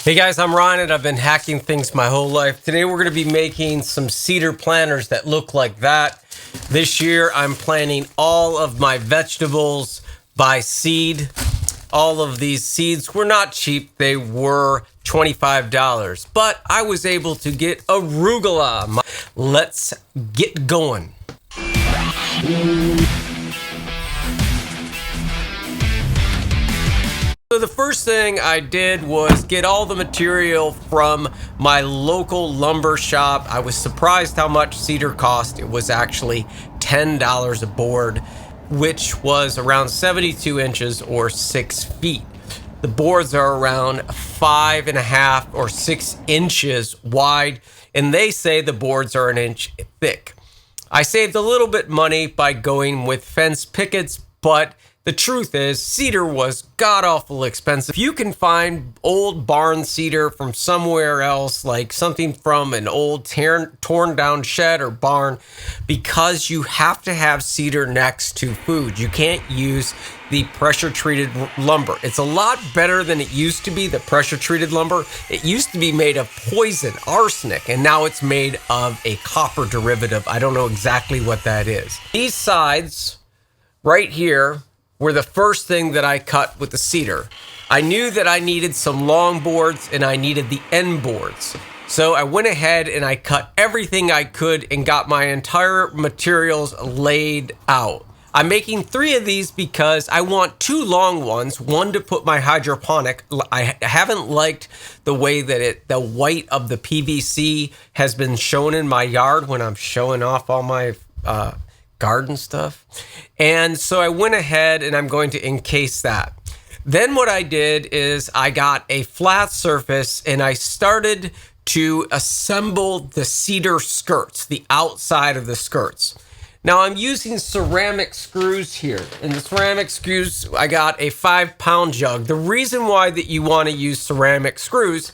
Hey guys, I'm Ryan and I've been hacking things my whole life. Today we're going to be making some cedar planters that look like that. This year I'm planting all of my vegetables by seed. All of these seeds were not cheap. They were $25, but I was able to get arugula. Let's get going. So the first thing I did was get all the material from my local lumber shop. I was surprised how much cedar cost. It was actually $10 a board, which was around 72 inches or 6 feet. The boards are around 5.5 or 6 inches wide, and they say the boards are 1 inch thick. I saved a little bit money by going with fence pickets, but the truth is, cedar was god-awful expensive. If you can find old barn cedar from somewhere else, like something from an old torn down shed or barn, because you have to have cedar next to food. You can't use the pressure-treated lumber. It's a lot better than it used to be, the pressure-treated lumber. It used to be made of poison, arsenic, and now it's made of a copper derivative. I don't know exactly what that is. These sides right here were the first thing that I cut with the cedar. I knew that I needed some long boards and I needed the end boards. So I went ahead and I cut everything I could and got my entire materials laid out. I'm making 3 of these because I want 2 long ones, one to put my hydroponic. I haven't liked the way that the white of the PVC has been shown in my yard when I'm showing off all my garden stuff. And so I went ahead and I'm going to encase that. Then what I did is I got a flat surface and I started to assemble the cedar skirts, the outside of the skirts. Now I'm using ceramic screws here. And the ceramic screws, I got a 5-pound jug. The reason why that you want to use ceramic screws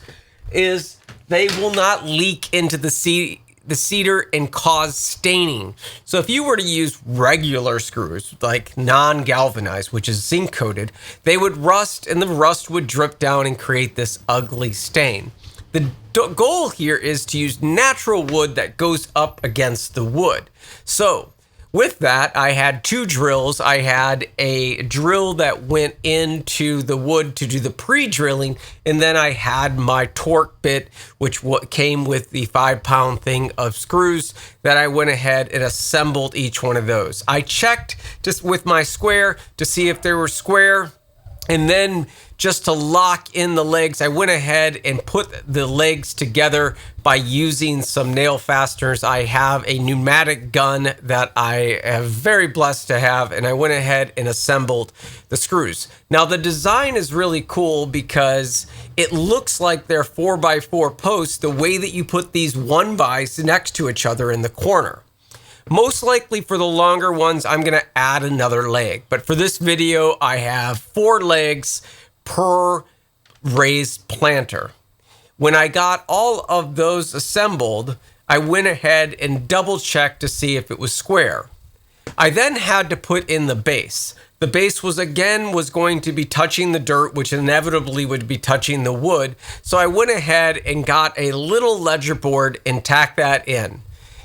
is they will not leak into the cedar and cause staining. So if you were to use regular screws, like non-galvanized, which is zinc coated, they would rust and the rust would drip down and create this ugly stain. The goal here is to use natural wood that goes up against the wood. So with that, I had 2 drills. I had a drill that went into the wood to do the pre-drilling, and then I had my torque bit, which came with the 5-pound thing of screws that I went ahead and assembled each one of those. I checked just with my square to see if they were square, and then just to lock in the legs, I went ahead and put the legs together by using some nail fasteners. I have a pneumatic gun that I am very blessed to have, and I went ahead and assembled the screws. Now the design is really cool because it looks like they're 4x4 posts the way that you put these 1x's next to each other in the corner. Most likely for the longer ones, I'm going to add another leg. But for this video, I have 4 legs per raised planter. When I got all of those assembled, I went ahead and double checked to see if it was square. I then had to put in the base. The base was going to be touching the dirt, which inevitably would be touching the wood. So I went ahead and got a little ledger board and tacked that in.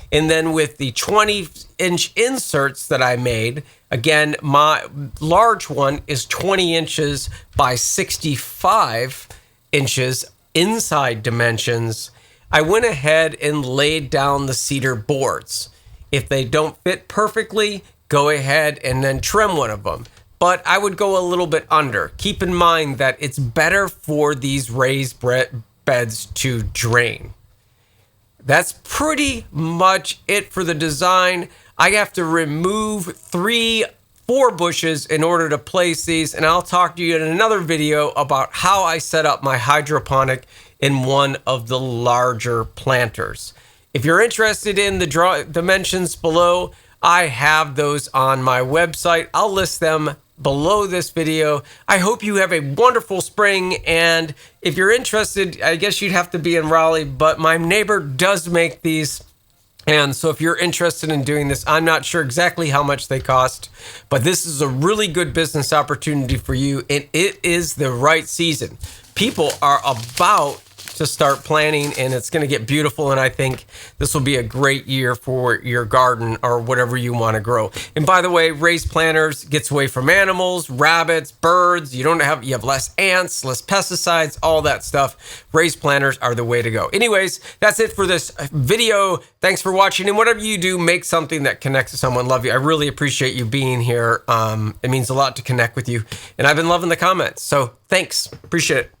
And then with the 20-inch inserts that I made, again, my large one is 20 inches by 65 inches inside dimensions. I went ahead and laid down the cedar boards. If they don't fit perfectly, go ahead and then trim one of them. But I would go a little bit under. Keep in mind that it's better for these raised beds to drain. That's pretty much it for the design. I have to remove 4 bushes in order to place these, and I'll talk to you in another video about how I set up my hydroponic in one of the larger planters. If you're interested in the dimensions below, I have those on my website. I'll list them below this video. I hope you have a wonderful spring, and if you're interested, I guess you'd have to be in Raleigh, but my neighbor does make these, and so if you're interested in doing this, I'm not sure exactly how much they cost, but this is a really good business opportunity for you, and it is the right season. people are about to start planting, and it's going to get beautiful. And I think this will be a great year for your garden or whatever you want to grow. And by the way, raised planters gets away from animals, rabbits, birds. You have less ants, less pesticides, all that stuff. Raised planters are the way to go. Anyways, that's it for this video. Thanks for watching. And whatever you do, make something that connects to someone. Love you. I really appreciate you being here. It means a lot to connect with you. And I've been loving the comments. So thanks. Appreciate it.